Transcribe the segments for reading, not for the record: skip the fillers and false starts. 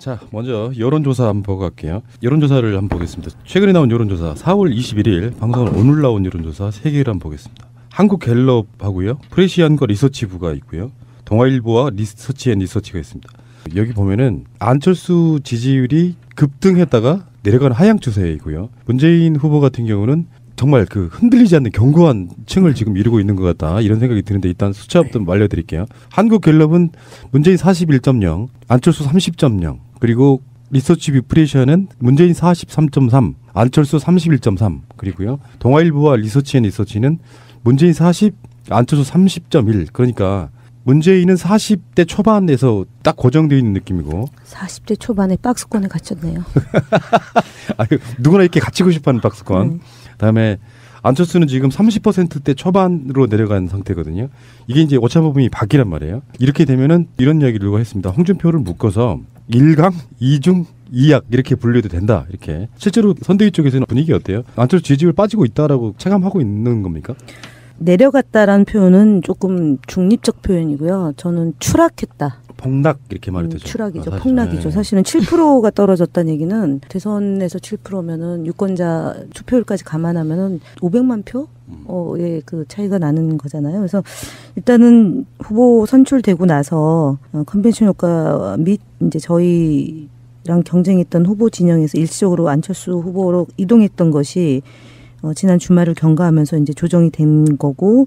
자, 먼저 여론조사 한번 보고 갈게요. 여론조사를 한번 보겠습니다. 최근에 나온 여론조사 4월 21일 방송은 오늘 나온 여론조사 3개를 한번 보겠습니다. 한국갤럽하고요. 프레시안과 리서치부가 있고요. 동아일보와 리서치앤리서치가 있습니다. 여기 보면은 안철수 지지율이 급등했다가 내려가는 하향 추세이고요. 문재인 후보 같은 경우는 정말 그 흔들리지 않는 견고한 층을 지금 이루고 있는 것 같다 이런 생각이 드는데 일단 숫자부터 알려드릴게요. 한국갤럽은 문재인 41.0, 안철수 30.0, 그리고 리서치뷰 프레시안은 문재인 43.3, 안철수 31.3, 그리고요 동아일보와 리서치앤리서치는 문재인 40, 안철수 30.1. 그러니까 문재인은 40대 초반에서 딱 고정되어 있는 느낌이고 40대 초반에 박스권에 갇혔네요. 아유, 누구나 이렇게 갇히고 싶어하는 박스권. 그다음에 안철수는 지금 30%대 초반으로 내려간 상태거든요. 이게 이제 오차범위 밖이란 말이에요. 이렇게 되면은 이런 이야기를 했습니다. 홍준표를 묶어서 1강, 2중, 2약 이렇게 분류해도 된다. 이렇게. 실제로 선대위 쪽에서는 분위기 어때요? 안철수 지지율 빠지고 있다라고 체감하고 있는 겁니까? 내려갔다라는 표현은 조금 중립적 표현이고요. 저는 추락했다. 폭락 이렇게 말이 되죠. 추락이죠. 폭락이죠. 사실은 7%가 떨어졌다는 얘기는 대선에서 7%면은 유권자 투표율까지 감안하면은 500만 표의 그 차이가 나는 거잖아요. 그래서 일단은 후보 선출되고 나서 컨벤션 효과 및 이제 저희랑 경쟁했던 후보 진영에서 일시적으로 안철수 후보로 이동했던 것이 지난 주말을 경과하면서 이제 조정이 된 거고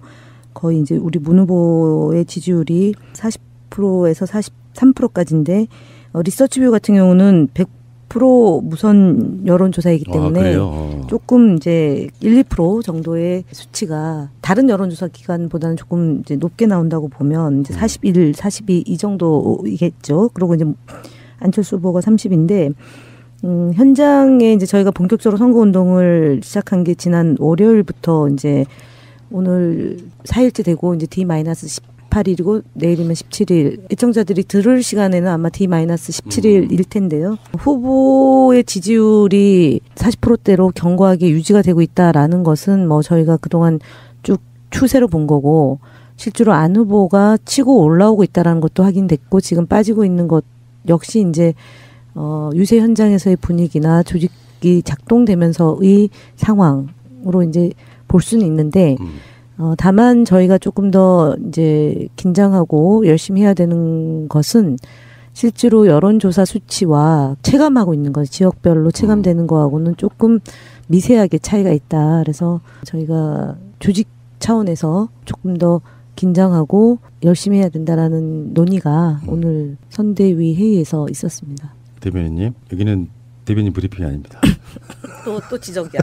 거의 이제 우리 문 후보의 지지율이 40%에서 43%까지인데 리서치뷰 같은 경우는 100% 무선 여론조사이기 때문에 조금 이제 1~2% 정도의 수치가 다른 여론조사 기관보다는 조금 이제 높게 나온다고 보면 이제 41, 42 이 정도이겠죠. 그리고 이제 안철수 후보가 30인데 현장에 이제 저희가 본격적으로 선거운동을 시작한 게 지난 월요일부터 이제 오늘 4일째 되고 이제 D-18일이고 내일이면 17일. 애청자들이 들을 시간에는 아마 D-17일일 텐데요. 후보의 지지율이 40%대로 견고하게 유지가 되고 있다라는 것은 뭐 저희가 그동안 쭉 추세로 본 거고 실제로 안 후보가 치고 올라오고 있다라는 것도 확인됐고 지금 빠지고 있는 것 역시 이제 유세 현장에서의 분위기나 조직이 작동되면서의 상황으로 이제 볼 수는 있는데, 다만 저희가 조금 더 이제 긴장하고 열심히 해야 되는 것은 실제로 여론조사 수치와 체감하고 있는 것, 지역별로 체감되는 거하고는 조금 미세하게 차이가 있다. 그래서 저희가 조직 차원에서 조금 더 긴장하고 열심히 해야 된다라는 논의가 오늘 선대위 회의에서 있었습니다. 대변인님, 여기는 대변인 브리핑이 아닙니다. 또 지적이야.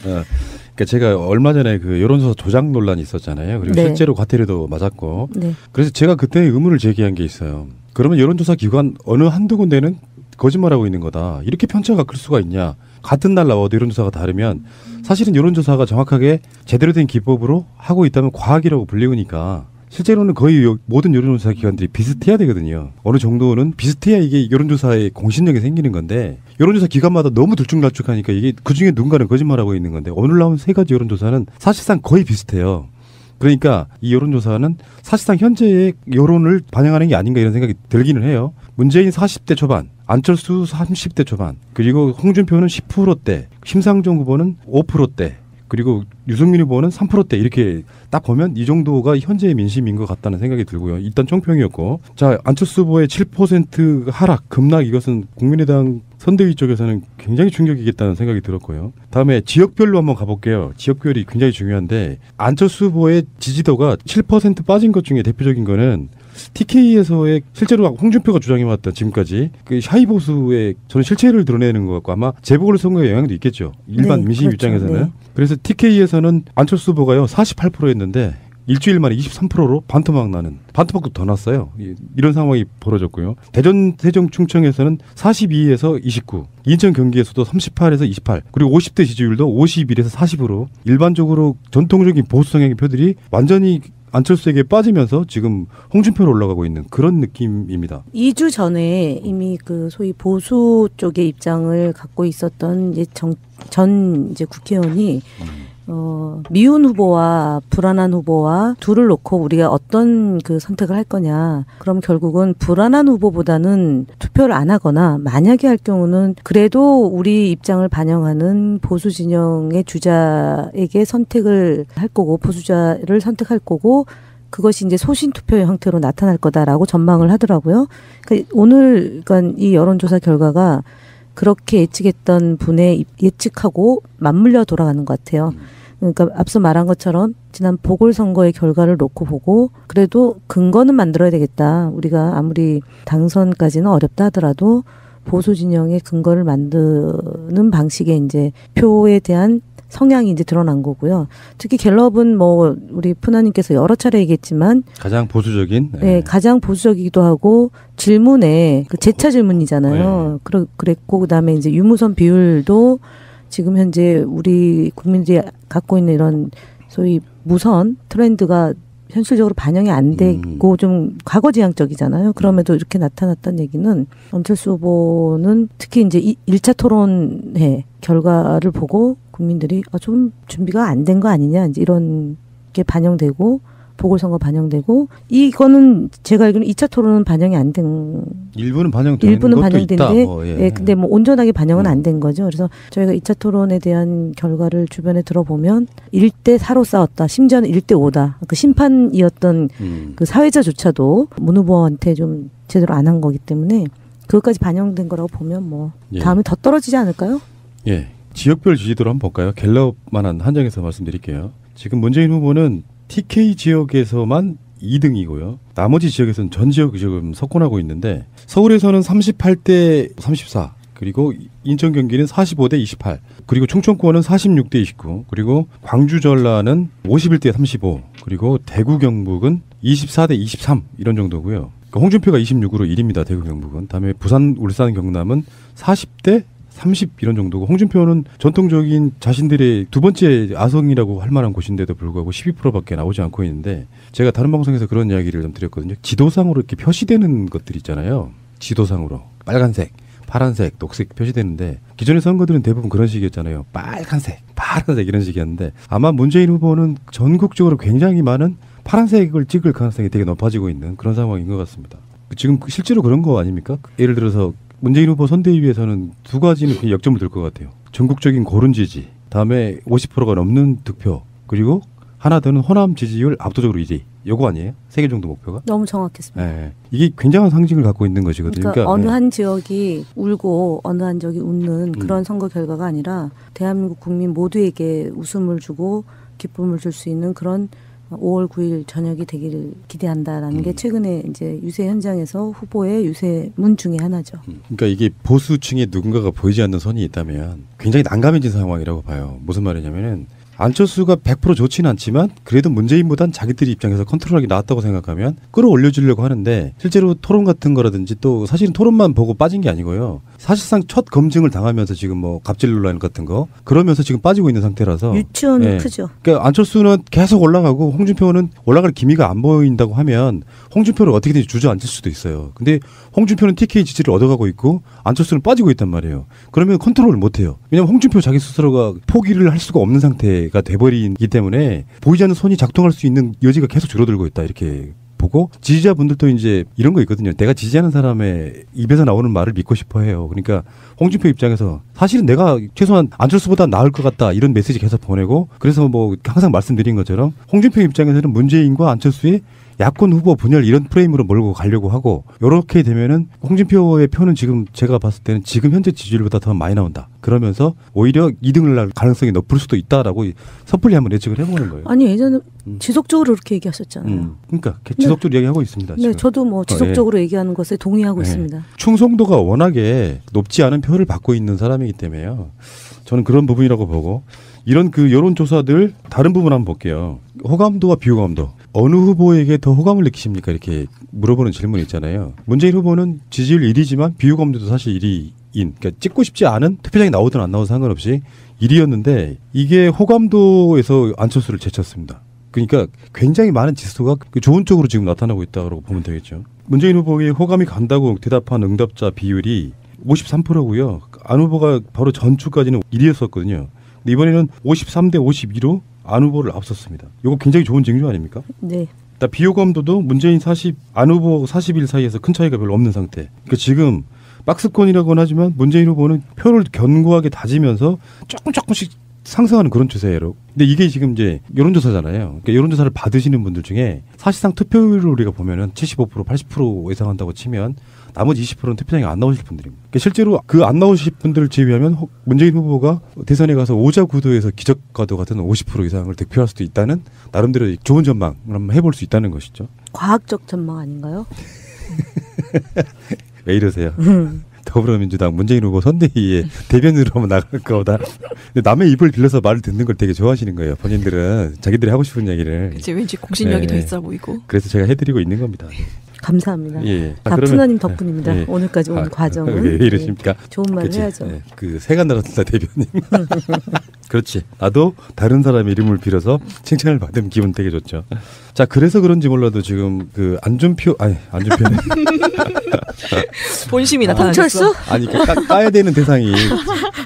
그러니까 제가 얼마 전에 그 여론조사 조작 논란이 있었잖아요. 그리고 실제로 과태료도 맞았고. 그래서 제가 그때 의문을 제기한 게 있어요. 그러면 여론조사 기관 어느 한두 군데는 거짓말하고 있는 거다. 이렇게 편차가 클 수가 있냐. 같은 날 나와도 여론조사가 다르면 사실은 여론조사가 정확하게 제대로 된 기법으로 하고 있다면 과학이라고 불리우니까 실제로는 거의 모든 여론조사 기관들이 비슷해야 되거든요. 어느 정도는 비슷해야 이게 여론조사의 공신력이 생기는 건데 여론조사 기관마다 너무 들쭉날쭉하니까 이게 그중에 누군가는 거짓말하고 있는 건데 오늘 나온 3가지 여론조사는 사실상 거의 비슷해요. 그러니까 이 여론조사는 사실상 현재의 여론을 반영하는 게 아닌가 이런 생각이 들기는 해요. 문재인 40대 초반, 안철수 30대 초반, 그리고 홍준표는 10%대, 심상정 후보는 5%대, 그리고 유승민 후보는 3%대 이렇게 딱 보면 이 정도가 현재의 민심인 것 같다는 생각이 들고요. 일단 총평이었고, 자 안철수 후보의 7% 하락, 급락 이것은 국민의당 선대위 쪽에서는 굉장히 충격이겠다는 생각이 들었고요. 다음에 지역별로 한번 가볼게요. 지역별이 굉장히 중요한데 안철수 후보의 지지도가 7% 빠진 것 중에 대표적인 거는 TK에서의 실제로 홍준표가 주장해왔던 지금까지 그 샤이 보수의 저는 실체를 드러내는 것 같고 아마 재보궐선거에 영향도 있겠죠. 일반 민심 입장에서는. 그래서 TK에서는 안철수 후보가요 48%였는데 일주일 만에 23%로 반토막 나는 반토막도 더 났어요. 이런 상황이 벌어졌고요. 대전, 세종, 충청에서는 42에서 29, 인천, 경기에서도 38에서 28, 그리고 50대 지지율도 51에서 40으로 일반적으로 전통적인 보수 성향의 표들이 완전히 안철수에게 빠지면서 지금 홍준표로 올라가고 있는 그런 느낌입니다. 2주 전에 이미 그 소위 보수 쪽의 입장을 갖고 있었던 이제 전 이제 국회의원이 미운 후보와 불안한 후보와 둘을 놓고 우리가 어떤 그 선택을 할 거냐. 그럼 결국은 불안한 후보보다는 투표를 안 하거나 만약에 할 경우는 그래도 우리 입장을 반영하는 보수 진영의 주자에게 선택을 할 거고 보수자를 선택할 거고 그것이 이제 소신 투표의 형태로 나타날 거다라고 전망을 하더라고요. 그러니까 오늘 그러니까 이 여론조사 결과가 그렇게 예측했던 분의 예측하고 맞물려 돌아가는 것 같아요. 그러니까 앞서 말한 것처럼 지난 보궐선거의 결과를 놓고 보고 그래도 근거는 만들어야 되겠다. 우리가 아무리 당선까지는 어렵다 하더라도 보수 진영의 근거를 만드는 방식의 이제 표에 대한 성향이 이제 드러난 거고요. 특히 갤럽은 뭐 우리 푸나님께서 여러 차례 얘기했지만 가장 보수적인, 네, 가장 보수적이기도 하고 질문에 그 재차 질문이잖아요. 네. 그랬고 그다음에 이제 유무선 비율도 지금 현재 우리 국민들이 갖고 있는 이런 소위 무선 트렌드가 현실적으로 반영이 안 되고 좀 과거지향적이잖아요. 그럼에도 이렇게 나타났다는 얘기는 안철수 후보는 특히 이제 1차 토론회 결과를 보고 국민들이 좀 준비가 안 된 거 아니냐 이제 이런 게 반영되고 보궐선거 반영되고 이거는 제가 알기로는 2차 토론은 반영이 안 된 일부는 반영된 일부는 것도 반영된데 있다. 예, 근데 뭐 온전하게 반영은 안 된 거죠. 그래서 저희가 2차 토론에 대한 결과를 주변에 들어보면 1대 4로 싸웠다. 심지어는 1대 5다. 그 심판이었던 그 사회자조차도 문 후보한테 좀 제대로 안 한 거기 때문에 그것까지 반영된 거라고 보면 뭐 다음에 더 떨어지지 않을까요? 예. 지역별 지지도를 한번 볼까요? 갤럽만한 한정해서 말씀드릴게요. 지금 문재인 후보는 TK 지역에서만 2등이고요. 나머지 지역에서는 전 지역이 지금 석권하고 있는데 서울에서는 38대 34 그리고 인천 경기는 45대 28 그리고 충청권은 46대 29 그리고 광주 전라는 51대 35 그리고 대구 경북은 24대 23 이런 정도고요. 그러니까 홍준표가 26으로 1위입니다. 대구 경북은. 다음에 부산 울산 경남은 40대 30 이런 정도고 홍준표는 전통적인 자신들의 두 번째 아성이라고 할 만한 곳인데도 불구하고 12%밖에 나오지 않고 있는데 제가 다른 방송에서 그런 이야기를 좀 드렸거든요. 지도상으로 이렇게 표시되는 것들 있잖아요. 지도상으로 빨간색, 파란색, 녹색 표시되는데 기존의 선거들은 대부분 그런 식이었잖아요. 빨간색, 파란색 이런 식이었는데 아마 문재인 후보는 전국적으로 굉장히 많은 파란색을 찍을 가능성이 되게 높아지고 있는 그런 상황인 것 같습니다. 지금 실제로 그런 거 아닙니까? 예를 들어서 문재인 후보 선대위에서는 두 가지는 굉장히 역점을 들 것 같아요. 전국적인 고른 지지, 다음에 50%가 넘는 득표, 그리고 하나 더는 호남 지지율 압도적으로 1위. 요거 아니에요? 3개 정도 목표가? 너무 정확했습니다. 네. 이게 굉장한 상징을 갖고 있는 것이거든요. 그러니까 어느 한 지역이 울고 어느 한 지역이 웃는 그런 선거 결과가 아니라 대한민국 국민 모두에게 웃음을 주고 기쁨을 줄 수 있는 그런 5월 9일 저녁이 되기를 기대한다라는 게 최근에 이제 유세 현장에서 후보의 유세문 중에 하나죠. 그러니까 이게 보수층에 누군가가 보이지 않는 선이 있다면 굉장히 난감해진 상황이라고 봐요. 무슨 말이냐면은 안철수가 100% 좋지는 않지만 그래도 문재인보단 자기들이 입장에서 컨트롤하기 나았다고 생각하면 끌어올려주려고 하는데 실제로 토론 같은 거라든지 또 사실은 토론만 보고 빠진 게 아니고요. 사실상 첫 검증을 당하면서 지금 뭐 갑질 논란 같은 거 그러면서 지금 빠지고 있는 상태라서 유치원은 크죠. 그러니까 안철수는 계속 올라가고 홍준표는 올라갈 기미가 안 보인다고 하면 홍준표를 어떻게든지 주저앉힐 수도 있어요. 근데 홍준표는 TK 지지를 얻어가고 있고 안철수는 빠지고 있단 말이에요. 그러면 컨트롤을 못해요. 왜냐하면 홍준표 자기 스스로가 포기를 할 수가 없는 상태가 돼버리기 때문에 보이지 않는 손이 작동할 수 있는 여지가 계속 줄어들고 있다 이렇게 보고 지지자분들도 이제 이런 거 있거든요. 내가 지지하는 사람의 입에서 나오는 말을 믿고 싶어 해요. 그러니까 홍준표 입장에서 사실은 내가 최소한 안철수보다 나을 것 같다 이런 메시지 계속 보내고 그래서 뭐 항상 말씀드린 것처럼 홍준표 입장에서는 문재인과 안철수의 야권 후보 분열 이런 프레임으로 몰고 가려고 하고 이렇게 되면은 홍준표의 표는 지금 제가 봤을 때는 지금 현재 지지율보다 더 많이 나온다. 그러면서 오히려 2등을 날 가능성이 높을 수도 있다라고 섣불리 한번 예측을 해보는 거예요. 아니 예전에 지속적으로 그렇게 얘기하셨잖아요. 그러니까 지속적으로 얘기하고 있습니다. 네, 지금. 저도 뭐 지속적으로 얘기하는 것에 동의하고 있습니다. 충성도가 워낙에 높지 않은 표를 받고 있는 사람이기 때문에요. 저는 그런 부분이라고 보고 이런 그 여론조사들 다른 부분 한번 볼게요. 호감도와 비호감도. 어느 후보에게 더 호감을 느끼십니까? 이렇게 물어보는 질문이 있잖아요. 문재인 후보는 지지율 1위지만 비호감도도 사실 1위인. 그러니까 찍고 싶지 않은 투표장에 나오든 안 나오든 상관없이 1위였는데 이게 호감도에서 안철수를 제쳤습니다. 그러니까 굉장히 많은 지수가 좋은 쪽으로 지금 나타나고 있다고 보면 되겠죠. 문재인 후보의 호감이 간다고 대답한 응답자 비율이 53%고요. 안 후보가 바로 전주까지는 1위였었거든요. 이번에는 53대 52로 안 후보를 앞섰습니다. 이거 굉장히 좋은 징조 아닙니까? 네. 비호감도도 문재인 40, 안 후보 41 사이에서 큰 차이가 별로 없는 상태. 그러니까 지금 박스권이라고는 하지만 문재인 후보는 표를 견고하게 다지면서 조금씩 상승하는 그런 추세예요. 근데 이게 지금 이제 여론조사잖아요. 그러니까 여론조사를 받으시는 분들 중에 사실상 투표율을 우리가 보면은 75%, 80% 예상한다고 치면 나머지 20%는 투표장에 안 나오실 분들입니다. 그러니까 실제로 그 안 나오실 분들을 제외하면 문재인 후보가 대선에 가서 오자구도에서 기적과도 같은 50% 이상을 득표할 수도 있다는 나름대로 좋은 전망을 한번 해볼 수 있다는 것이죠. 과학적 전망 아닌가요? 왜 이러세요? 더불어민주당 문재인 후보 선대위에 대변인으로 한번 나갈 거다. 남의 입을 빌려서 말을 듣는 걸 되게 좋아하시는 거예요. 본인들은 자기들이 하고 싶은 얘기를. 그치, 왠지 공신력이 더 있어 보이고. 그래서 제가 해드리고 있는 겁니다. 감사합니다. 예. 다 푸나님 덕분입니다. 예. 오늘까지 온 과정은. 왜 이러십니까? 좋은 말 해야죠. 예. 그 새가 날았다 대변인. 그렇지. 나도 다른 사람의 이름을 빌어서 칭찬을 받으면 기분 되게 좋죠. 자, 그래서 그런지 몰라도 지금 그 안준표 본심이 나타났어. 홍철수? 아니 까야 되는 대상이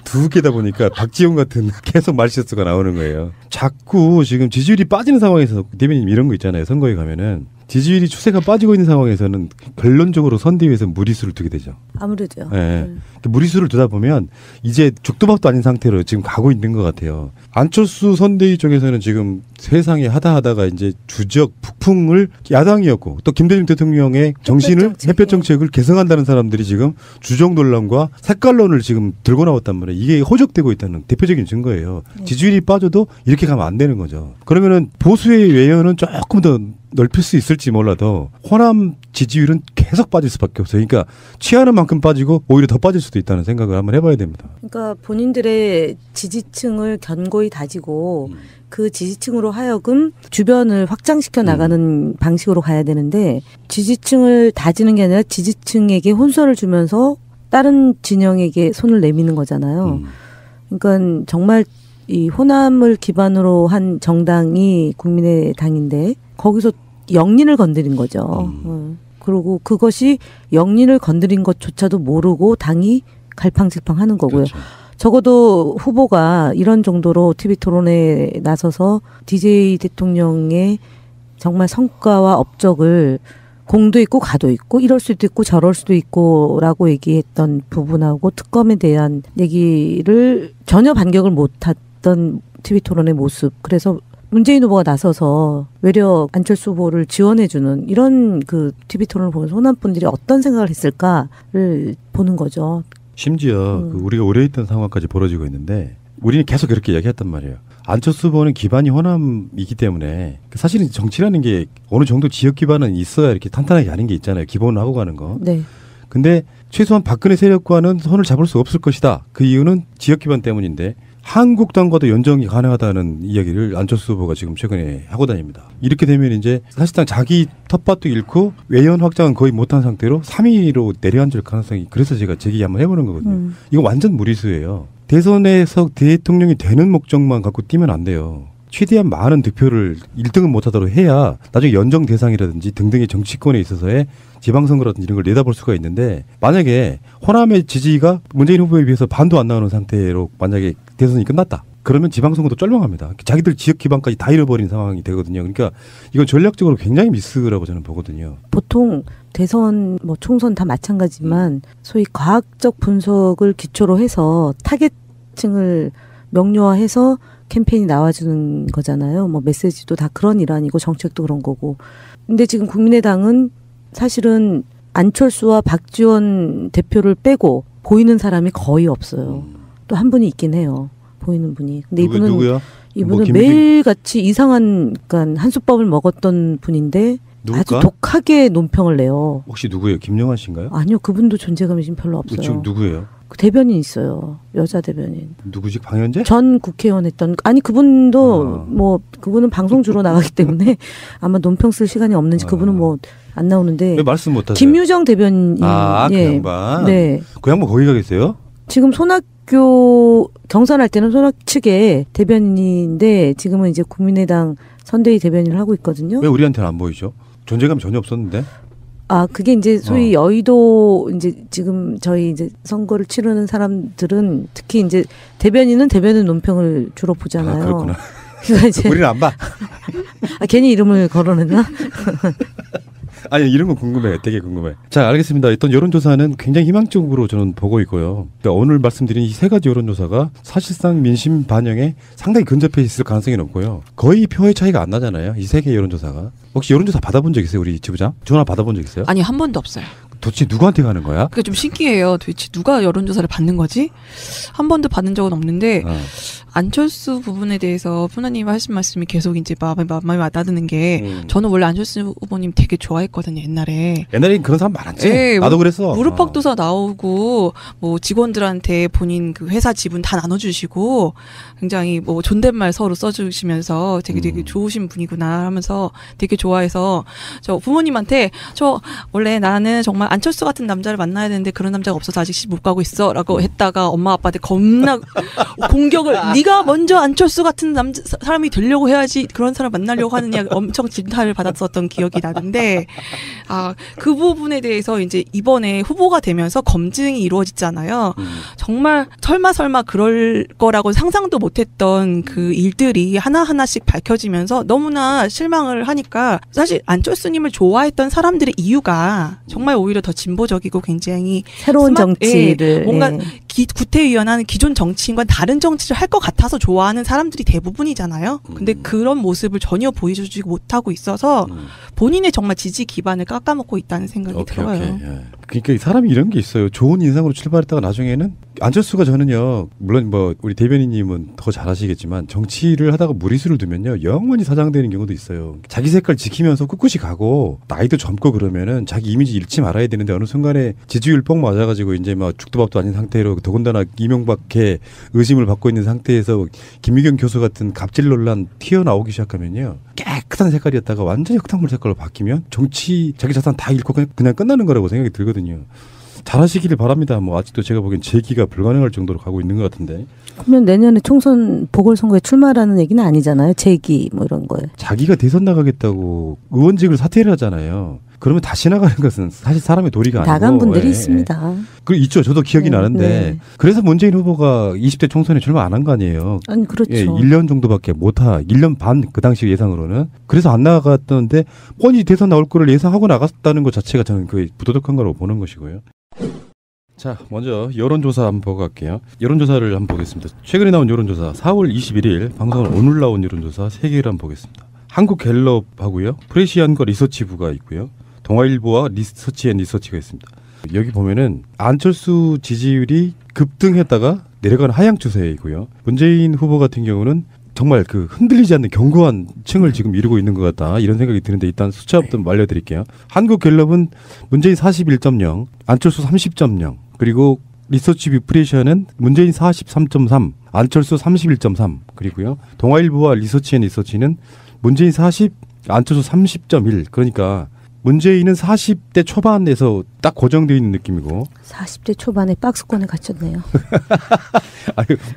두 개다 보니까 박지원 같은 계속 말실수가 나오는 거예요. 자꾸 지금 지지율이 빠지는 상황에서 대변인 이런 거 있잖아요. 선거에 가면은 지지율이 추세가 빠지고 있는 상황에서는 결론적으로 선대위에서 무리수를 두게 되죠. 아무래도요. 네. 무리수를 두다 보면 이제 죽도 밥도 아닌 상태로 지금 가고 있는 것 같아요. 안철수 선대위 쪽에서는 지금 세상에 하다가 이제 주적 북풍을 야당이었고 또 김대중 대통령의 정신을 햇볕 정책을 개성한다는 사람들이 지금 주적 논란과 색깔론을 지금 들고 나왔단 말이에요. 이게 호적되고 있다는 대표적인 증거예요. 지지율이 빠져도 이렇게 가면 안 되는 거죠. 그러면은 보수의 외연은 조금 더 넓힐 수 있을지 몰라도 호남 지지율은 계속 빠질 수밖에 없어요. 그러니까 취하는 만큼 빠지고 오히려 더 빠질 수도 있다는 생각을 한번 해봐야 됩니다. 그러니까 본인들의 지지층을 견고히 다지고 그 지지층으로 하여금 주변을 확장시켜 나가는 방식으로 가야 되는데 지지층을 다지는 게 아니라 지지층에게 혼선을 주면서 다른 진영에게 손을 내미는 거잖아요. 그러니까 정말 이 호남을 기반으로 한 정당이 국민의당인데 거기서 영린을 건드린 거죠. 그리고 그것이 영린을 건드린 것조차도 모르고 당이 갈팡질팡하는 거고요. 그렇죠. 적어도 후보가 이런 정도로 TV 토론에 나서서 DJ 대통령의 정말 성과와 업적을 공도 있고 가도 있고 이럴 수도 있고 저럴 수도 있고 라고 얘기했던 부분하고 특검에 대한 얘기를 전혀 반격을 못했던 TV 토론의 모습. 그래서 문재인 후보가 나서서 외려 안철수 후보를 지원해주는 이런 그 TV 토론을 보면서 호남 분들이 어떤 생각을 했을까를 보는 거죠. 심지어 그 우리가 오래 있던 상황까지 벌어지고 있는데 우리는 계속 그렇게 이야기했단 말이에요. 안철수 후보는 기반이 호남이기 때문에 사실은 정치라는 게 어느 정도 지역 기반은 있어야 이렇게 탄탄하게 가는 게 있잖아요. 기본을 하고 가는 거. 네. 근데 최소한 박근혜 세력과는 손을 잡을 수 없을 것이다. 그 이유는 지역 기반 때문인데 한국당과도 연정이 가능하다는 이야기를 안철수 후보가 지금 최근에 하고 다닙니다. 이렇게 되면 이제 사실상 자기 텃밭도 잃고 외연 확장은 거의 못한 상태로 3위로 내려앉을 가능성이 그래서 제가 제기 한번 해보는 거거든요. 이거 완전 무리수예요. 대선에서 대통령이 되는 목적만 갖고 뛰면 안 돼요. 최대한 많은 득표를 1등은 못하도록 해야 나중에 연정 대상이라든지 등등의 정치권에 있어서의 지방선거라든지 이런 걸 내다볼 수가 있는데 만약에 호남의 지지가 문재인 후보에 비해서 반도 안 나오는 상태로 만약에 대선이 끝났다. 그러면 지방선거도 쩔망합니다. 자기들 지역 기반까지 다 잃어버린 상황이 되거든요. 그러니까 이건 전략적으로 굉장히 미스라고 저는 보거든요. 보통 대선 뭐 총선 다 마찬가지지만 소위 과학적 분석을 기초로 해서 타겟층을 명료화해서 캠페인이 나와주는 거잖아요. 뭐 메시지도 다 그런 일환이고 정책도 그런 거고. 근데 지금 국민의당은 사실은 안철수와 박지원 대표를 빼고 보이는 사람이 거의 없어요. 또 한 분이 있긴 해요. 보이는 분이. 근데 누구야? 이분은 뭐 매일같이 이상한 그러니까 한수법을 먹었던 분인데 누굴까? 아주 독하게 논평을 내요. 혹시 누구예요? 김영환 씨인가요? 아니요. 그분도 존재감이 지금 별로 없어요. 지금 누구예요? 그 대변인 있어요. 여자 대변인. 누구지? 방현재? 전 국회의원 했던. 아니 그분도 뭐 그분은 방송 주로 나가기 때문에 아마 논평 쓸 시간이 없는지 그분은 뭐 안 나오는데. 왜 말씀 못하세요? 김유정 대변인. 그 양반. 네. 그 양반 거기 가 계세요? 지금 손학규 경선할 때는 손학 측의 대변인인데 지금은 이제 국민의당 선대위 대변인을 하고 있거든요. 왜 우리한테는 안 보이죠? 존재감이 전혀 없었는데. 그게 이제 소위 여의도 이제 지금 저희 이제 선거를 치르는 사람들은 특히 이제 대변인은 대변인 논평을 주로 보잖아요. 그렇구나. 그래서 이제 우리는 안 봐. 괜히 이름을 거론했나? 아니 이런 거 궁금해. 되게 궁금해. 자, 알겠습니다. 일단 여론조사는 굉장히 희망적으로 저는 보고 있고요. 그러니까 오늘 말씀드린 이 세 가지 여론조사가 사실상 민심 반영에 상당히 근접해 있을 가능성이 높고요. 거의 표의 차이가 안 나잖아요. 이 세 개 여론조사가. 혹시 여론조사 받아본 적 있어요? 우리 지부장? 전화 받아본 적 있어요? 아니 한 번도 없어요. 도대체 누구한테 가는 거야? 그게 좀 신기해요. 도대체 누가 여론조사를 받는 거지? 한 번도 받은 적은 없는데 안철수 부분에 대해서 푸나님 하신 말씀이 계속 이제 마음에 와닿는 게 저는 원래 안철수 후보님 되게 좋아했거든요. 옛날엔 그런 사람 많았지. 네, 나도 그랬어. 무릎팍도사 나오고 뭐 직원들한테 본인 그 회사 지분 다 나눠주시고 굉장히 뭐 존댓말 서로 써주시면서 되게 좋으신 분이구나 하면서 되게 좋아해서 저 부모님한테 저 원래 나는 정말 안철수 같은 남자를 만나야 되는데 그런 남자가 없어서 아직 시집 못 가고 있어 라고 했다가 엄마 아빠한테 겁나 공격을 네가 먼저 안철수 같은 사람이 되려고 해야지 그런 사람 만나려고 하느냐 엄청 질타를 받았었던 기억이 나는데 그 부분에 대해서 이제 이번에 후보가 되면서 검증이 이루어지잖아요. 정말 설마 그럴 거라고 상상도 못했던 그 일들이 하나하나씩 밝혀지면서 너무나 실망을 하니까 사실 안철수님을 좋아했던 사람들의 이유가 정말 오히려 더 진보적이고 굉장히 새로운 정치를 뭔가 구태의연한 기존 정치인과 다른 정치를 할 것 같아서 좋아하는 사람들이 대부분이잖아요. 근데 그런 모습을 전혀 보여주지 못하고 있어서 본인의 정말 지지 기반을 깎아먹고 있다는 생각이 들어요. 예. 그러니까 사람이 이런 게 있어요. 좋은 인상으로 출발했다가 나중에는 안철수가 저는요. 물론 뭐 우리 대변인님은 더 잘하시겠지만 정치를 하다가 무리수를 두면요. 영원히 사장되는 경우도 있어요. 자기 색깔 지키면서 꿋꿋이 가고 나이도 젊고 그러면은 자기 이미지 잃지 말아야 되는데 어느 순간에 지지율 뻥 맞아가지고 이제 막 죽도 밥도 아닌 상태로 더군다나 이명박해 의심을 받고 있는 상태에서 김유경 교수 같은 갑질 논란 튀어나오기 시작하면요. 깨끗한 색깔이었다가 완전히 흙탕물 색깔로 바뀌면 정치 자기 자산 다 잃고 그냥 끝나는 거라고 생각이 들거든요. 잘하시기를 바랍니다. 뭐 아직도 제가 보기엔 재기가 불가능할 정도로 가고 있는 것 같은데. 그러면 내년에 총선 보궐선거에 출마라는 얘기는 아니잖아요. 재기 뭐 이런 거에. 자기가 대선 나가겠다고 의원직을 사퇴를 하잖아요. 그러면 다시 나가는 것은 사실 사람의 도리가 아니고. 나간 분들이 있습니다. 그 있죠. 저도 기억이 나는데. 그래서 문재인 후보가 20대 총선에 출마 안 한 거 아니에요. 아니 그렇죠. 1년 정도밖에 못하. 1년 반 그 당시 예상으로는. 그래서 안 나갔던데 뻔히 대선 나올 거를 예상하고 나갔다는 것 자체가 저는 그 부도덕한 거라고 보는 것이고요. 자, 먼저 여론조사 한번 보고 갈게요. 여론조사를 한번 보겠습니다. 최근에 나온 여론조사 4월 21일 방송은 오늘 나온 여론조사 3개를 한번 보겠습니다. 한국갤럽하고요. 프레시안과 리서치부가 있고요. 동아일보와 리서치앤리서치가 있습니다. 여기 보면은 안철수 지지율이 급등했다가 내려가는 하향 추세이고요. 문재인 후보 같은 경우는 정말 그 흔들리지 않는 견고한 층을 지금 이루고 있는 것 같다. 이런 생각이 드는데 일단 숫자부터 알려드릴게요. 한국갤럽은 문재인 41.0, 안철수 30.0, 그리고 리서치뷰 프레시안은 문재인 43.3, 안철수 31.3, 그리고요. 동아일보와 리서치앤리서치는 문재인 40, 안철수 30.1. 그러니까 문재인은 40대 초반에서 딱 고정되어 있는 느낌이고 40대 초반에 박스권에 갇혔네요.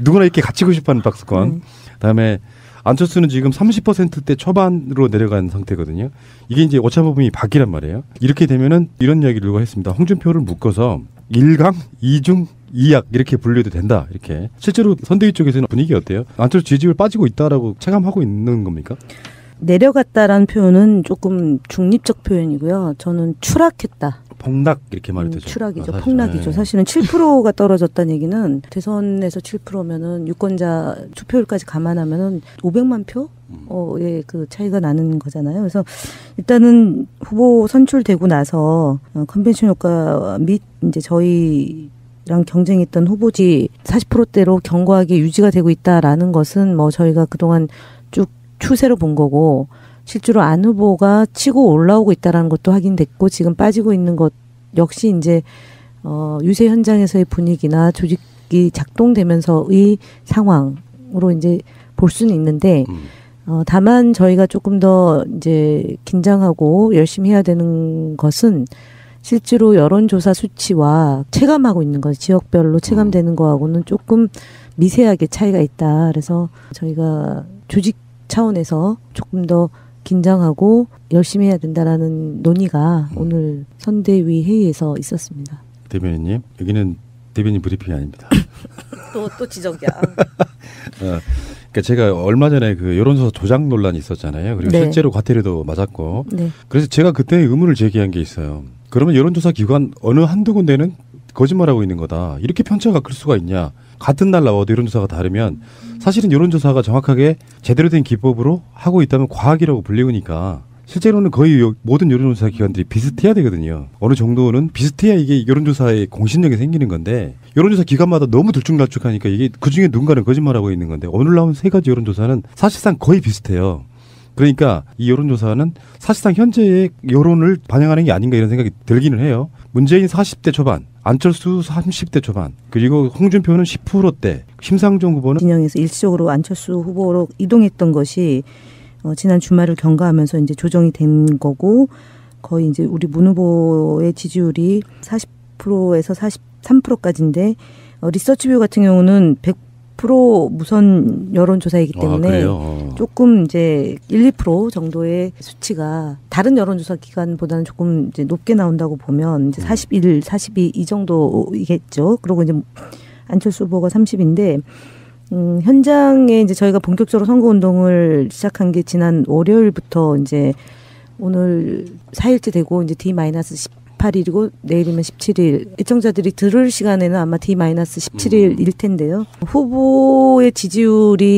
누구나 이렇게 갇히고 싶어하는 박스권. 그다음에 안철수는 지금 30%대 초반으로 내려간 상태거든요. 이게 이제 오차범위 밖이란 말이에요. 이렇게 되면은 이런 이야기를 누가 했습니다. 홍준표를 묶어서 1강, 2중, 2약 이렇게 분류해도 된다. 이렇게. 실제로 선대위 쪽에서는 분위기 어때요? 안철수 지지율 빠지고 있다라고 체감하고 있는 겁니까? 내려갔다라는 표현은 조금 중립적 표현이고요. 저는 추락했다. 폭락 이렇게 말이 되죠. 추락이죠. 폭락이죠. 사실은 7%가 떨어졌다는 얘기는 대선에서 7%면은 유권자 투표율까지 감안하면은 500만 표의 그 차이가 나는 거잖아요. 그래서 일단은 후보 선출되고 나서 컨벤션 효과 및 이제 저희랑 경쟁했던 후보지 40%대로 견고하게 유지가 되고 있다라는 것은 뭐 저희가 그동안 쭉 추세로 본 거고 실제로 안 후보가 치고 올라오고 있다는 것도 확인됐고 지금 빠지고 있는 것 역시 이제 유세 현장에서의 분위기나 조직이 작동되면서의 상황으로 이제 볼 수는 있는데 다만 저희가 조금 더 이제 긴장하고 열심히 해야 되는 것은 실제로 여론조사 수치와 체감하고 있는 것, 지역별로 체감되는 거하고는 조금 미세하게 차이가 있다. 그래서 저희가 조직 차원에서 조금 더 긴장하고 열심히 해야 된다라는 논의가 오늘 선대위 회의에서 있었습니다. 대변인님, 여기는 대변인 브리핑이 아닙니다. 또 지적이야. 그러니까 제가 얼마 전에 그 여론조사 조작 논란이 있었잖아요. 그리고 네. 실제로 과태료도 맞았고. 네. 그래서 제가 그때 의문을 제기한 게 있어요. 그러면 여론조사 기관 어느 한두 군데는 거짓말하고 있는 거다. 이렇게 편차가 클 수가 있냐. 같은 날 나와도 여론조사가 다르면 사실은 여론조사가 정확하게 제대로 된 기법으로 하고 있다면 과학이라고 불리우니까 실제로는 거의 모든 여론조사 기관들이 비슷해야 되거든요. 어느 정도는 비슷해야 이게 여론조사의 공신력이 생기는 건데 여론조사 기관마다 너무 들쭉날쭉하니까 이게 그중에 누군가는 거짓말하고 있는 건데 오늘 나온 세 가지 여론조사는 사실상 거의 비슷해요. 그러니까 이 여론조사는 사실상 현재의 여론을 반영하는 게 아닌가 이런 생각이 들기는 해요. 문재인 40대 초반, 안철수 30대 초반, 그리고 홍준표는 10%대, 심상정 후보는 진영에서 일시적으로 안철수 후보로 이동했던 것이 지난 주말을 경과하면서 이제 조정이 된 거고 거의 이제 우리 문 후보의 지지율이 40%에서 43%까지인데 리서치뷰 같은 경우는 100% 무선 여론조사이기 때문에 조금 이제 1, 2% 정도의 수치가 다른 여론조사 기관보다는 조금 이제 높게 나온다고 보면 이제 41, 42 이 정도이겠죠. 그리고 이제 안철수 후보가 30인데 현장에 이제 저희가 본격적으로 선거운동을 시작한 게 지난 월요일부터 이제 오늘 4일째 되고 이제 D-18일이고 내일이면 17일. 애청자들이 들을 시간에는 아마 D-17일일 텐데요. 후보의 지지율이